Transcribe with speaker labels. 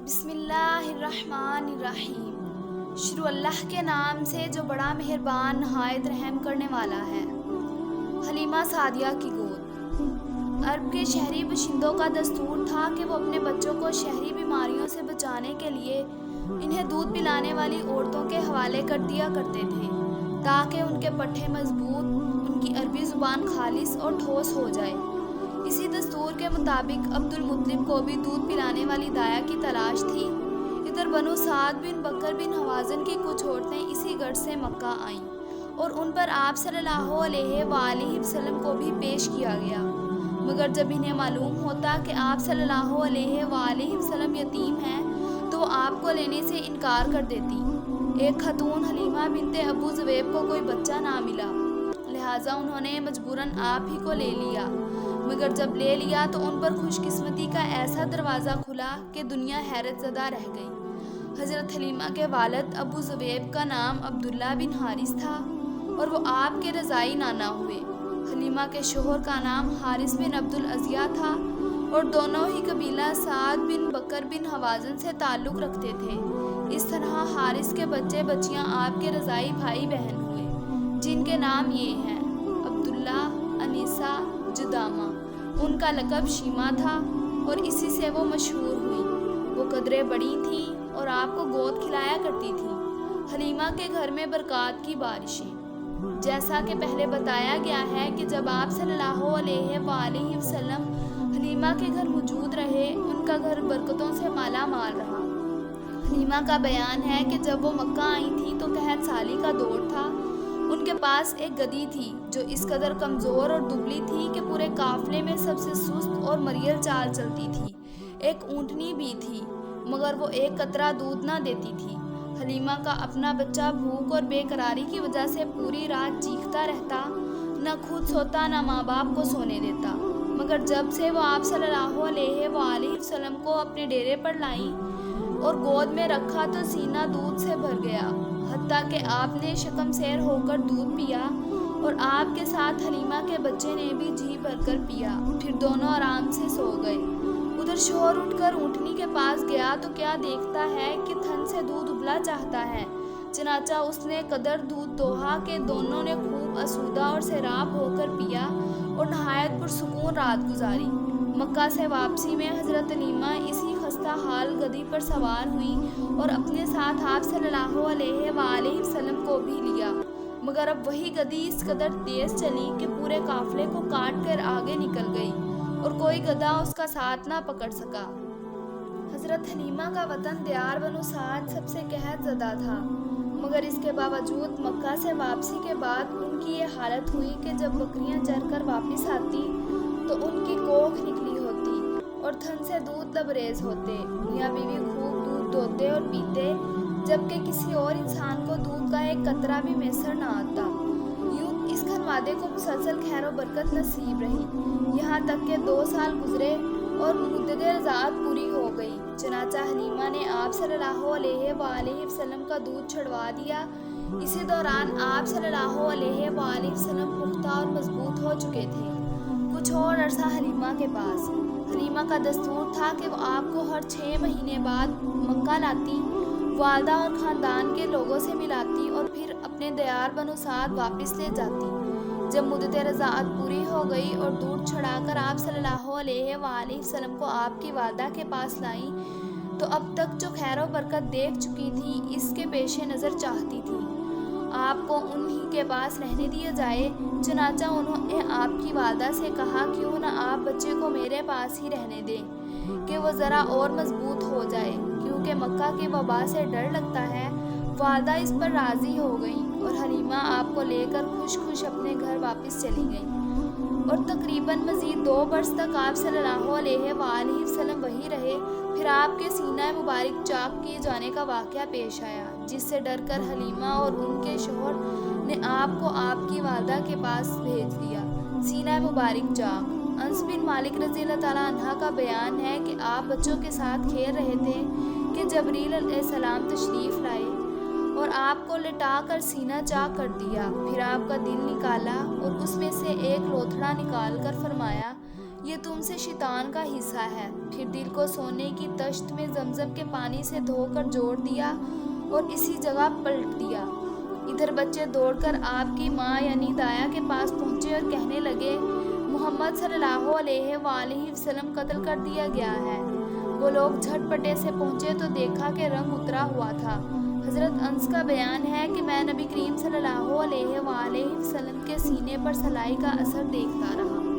Speaker 1: بسم اللہ الرحمن الرحیم۔ شروع اللہ کے نام سے جو بڑا مہربان نہایت رحم کرنے والا ہے۔ حلیمہ سعدیہ کی گود۔ عرب کے شہری باشندوں کا دستور تھا کہ وہ اپنے بچوں کو شہری بیماریوں سے بچانے کے لیے انہیں دودھ پلانے والی عورتوں کے حوالے کر دیا کرتے تھے تاکہ ان کے پٹھے مضبوط، ان کی عربی زبان خالص اور ٹھوس ہو جائے۔ اسی دستور کے مطابق عبد المطلب کو بھی دودھ پلانے والی دایا کی تلاش تھی۔ ادھر بنو سعد بن بکر بن حوازن کی کچھ عورتیں اسی گڑھ سے مکہ آئیں اور ان پر آپ صلی اللہ علیہ وآلہ وسلم کو بھی پیش کیا گیا، مگر جب انہیں معلوم ہوتا کہ آپ صلی اللہ علیہ وآلہ وسلم یتیم ہیں تو وہ آپ کو لینے سے انکار کر دیتی۔ ایک خاتون حلیمہ بنت ابو زبیب کو کوئی بچہ نہ ملا، لہٰذا انہوں نے مجبوراً آپ ہی کو لے لیا، مگر جب لے لیا تو ان پر خوش قسمتی کا ایسا دروازہ کھلا کہ دنیا حیرت زدہ رہ گئی۔ حضرت حلیمہ کے والد ابو زبیب کا نام عبداللہ بن حارث تھا اور وہ آپ کے رضائی نانا ہوئے۔ حلیمہ کے شوہر کا نام حارث بن عبد العزیہ تھا اور دونوں ہی قبیلہ سعد بن بکر بن حوازن سے تعلق رکھتے تھے۔ اس طرح حارث کے بچے بچیاں آپ کے رضائی بھائی بہن ہوئے، جن کے نام یہ ہیں: عبداللہ، انیسہ، جدامہ۔ ان کا لقب شیمہ تھا اور اسی سے وہ مشہور ہوئی۔ وہ قدرے بڑی تھیں اور آپ کو گود کھلایا کرتی تھیں۔ حلیمہ کے گھر میں برکات کی بارشیں۔ جیسا کہ پہلے بتایا گیا ہے کہ جب آپ صلی اللہ علیہ وآلہ وسلم حلیمہ کے گھر موجود رہے، ان کا گھر برکتوں سے مالا مال رہا۔ حلیمہ کا بیان ہے کہ جب وہ مکہ آئی تھیں تو قحط سالی کا دور تھا۔ ان کے پاس ایک گدھی تھی جو اس قدر کمزور اور دبلی تھی کہ پورے قافلے میں سب سے سست اور مریل چال چلتی تھی۔ ایک اونٹنی بھی تھی، مگر وہ ایک قطرہ دودھ نہ دیتی تھی۔ حلیمہ کا اپنا بچہ بھوک اور بے قراری کی وجہ سے پوری رات چیختا رہتا، نہ خود سوتا نہ ماں باپ کو سونے دیتا، مگر جب سے وہ آپ صلی اللہ علیہ وآلہ وسلم کو اپنے ڈیرے پر لائیں اور گود میں رکھا تو سینہ دودھ سے بھر گیا، حتیٰ کہ آپ نے شکم سیر ہو کر دودھ پیا اور آپ کے ساتھ حلیمہ کے بچے نے بھی جی بھر کر پیا، پھر دونوں آرام سے سو گئے۔ ادھر شوہر اٹھ کر اونٹنی کے پاس گیا تو کیا دیکھتا ہے کہ تھن سے دودھ ابلا چاہتا ہے، چنانچہ اس نے قدر دودھ دوہا کہ دونوں نے خوب آسودہ اور سیراب ہو کر پیا اور نہایت پرسکون رات گزاری۔ مکہ سے واپسی میں حضرت حلیمہ اسی خستہ حال گدھی پر سوار ہوئیں اور اپنے ساتھ آپ صلی اللہ علیہ وآلہ وسلم کو بھی لیا، مگر اب وہی گدھی اس قدر تیز چلی کہ پورے قافلے کو کاٹ کر آگے نکل گئی اور کوئی گدھا اس کا ساتھ نہ پکڑ سکا۔ حضرت حلیمہ کا وطن دیار بنو سعد سب سے قحط زدہ تھا، مگر اس کے باوجود مکہ سے واپسی کے بعد ان کی یہ حالت ہوئی کہ جب بکریاں چر کر واپس آتی تو ان کی کوکھ نکلی ہوتی اور تھن سے دودھ لبریز ہوتے۔ میاں بیوی خوب دودھ دوتے اور پیتے، جبکہ کسی اور انسان کو دودھ کا ایک قطرہ بھی میسر نہ آتا۔ یوں اس خانوادے کو مسلسل خیر و برکت نصیب رہی، یہاں تک کہ 2 سال گزرے اور مدت رضاعت پوری ہو گئی۔ چنانچہ حلیمہ نے آپ صلی اللہ علیہ وآلہ وسلم کا دودھ چھڑوا دیا۔ اسی دوران آپ صلی اللہ علیہ وآلہ وسلم پختہ اور مضبوط ہو چکے تھے۔ کچھ اور عرصہ حلیمہ کے پاس۔ حلیمہ کا دستور تھا کہ وہ آپ کو ہر 6 مہینے بعد مکہ لاتی، والدہ اور خاندان کے لوگوں سے ملاتی اور پھر اپنے دیار بنو سعد واپس لے جاتی۔ جب مدت رضاعت پوری ہو گئی اور دودھ چھڑا کر آپ صلی اللہ علیہ وآلہ وسلم کو آپ کی والدہ کے پاس لائیں تو اب تک جو خیر و برکت دیکھ چکی تھی اس کے پیش نظر چاہتی تھی آپ کو انہی کے پاس رہنے دیا جائے۔ چنانچہ انہوں نے آپ کی والدہ سے کہا کیوں نہ آپ بچے کو میرے پاس ہی رہنے دیں کہ وہ ذرا اور مضبوط ہو جائے، کیونکہ مکہ کی وبا سے ڈر لگتا ہے۔ والدہ اس پر راضی ہو گئیں اور حلیمہ آپ کو لے کر خوش خوش اپنے گھر واپس چلی گئیں اور تقریباً مزید 2 برس تک آپ صلی اللہ علیہ وآلہ وسلم وہیں رہے۔ پھر آپ کے سینہ مبارک چاک کیے جانے کا واقعہ پیش آیا، جس سے ڈر کر حلیمہ اور ان کے شوہر نے آپ کو آپ کی والدہ کے پاس بھیج دیا۔ سینہ مبارک چاک۔ انس بن مالک رضی اللہ تعالیٰ عنہ کا بیان ہے کہ آپ بچوں کے ساتھ کھیل رہے تھے کہ جبریل علیہ السلام تشریف لائے اور آپ کو لٹا کر سینہ چاک کر دیا۔ پھر آپ کا دل نکالا اور اس میں سے ایک لوتھڑا نکال کر فرمایا یہ تم سے شیطان کا حصہ ہے۔ پھر دل کو سونے کی طشت میں زمزم کے پانی سے دھو کر جوڑ دیا اور اسی جگہ پلٹ دیا۔ ادھر بچے دوڑ کر آپ کی ماں یعنی دایا کے پاس پہنچے اور کہنے لگے، محمد صلی اللہ علیہ وآلہ وسلم قتل کر دیا گیا ہے۔ وہ لوگ جھٹ پٹے سے پہنچے تو دیکھا کہ رنگ اترا ہوا تھا۔ حضرت انس کا بیان ہے کہ میں نبی کریم صلی اللہ علیہ وآلہ وسلم کے سینے پر سلائی کا اثر دیکھتا رہا۔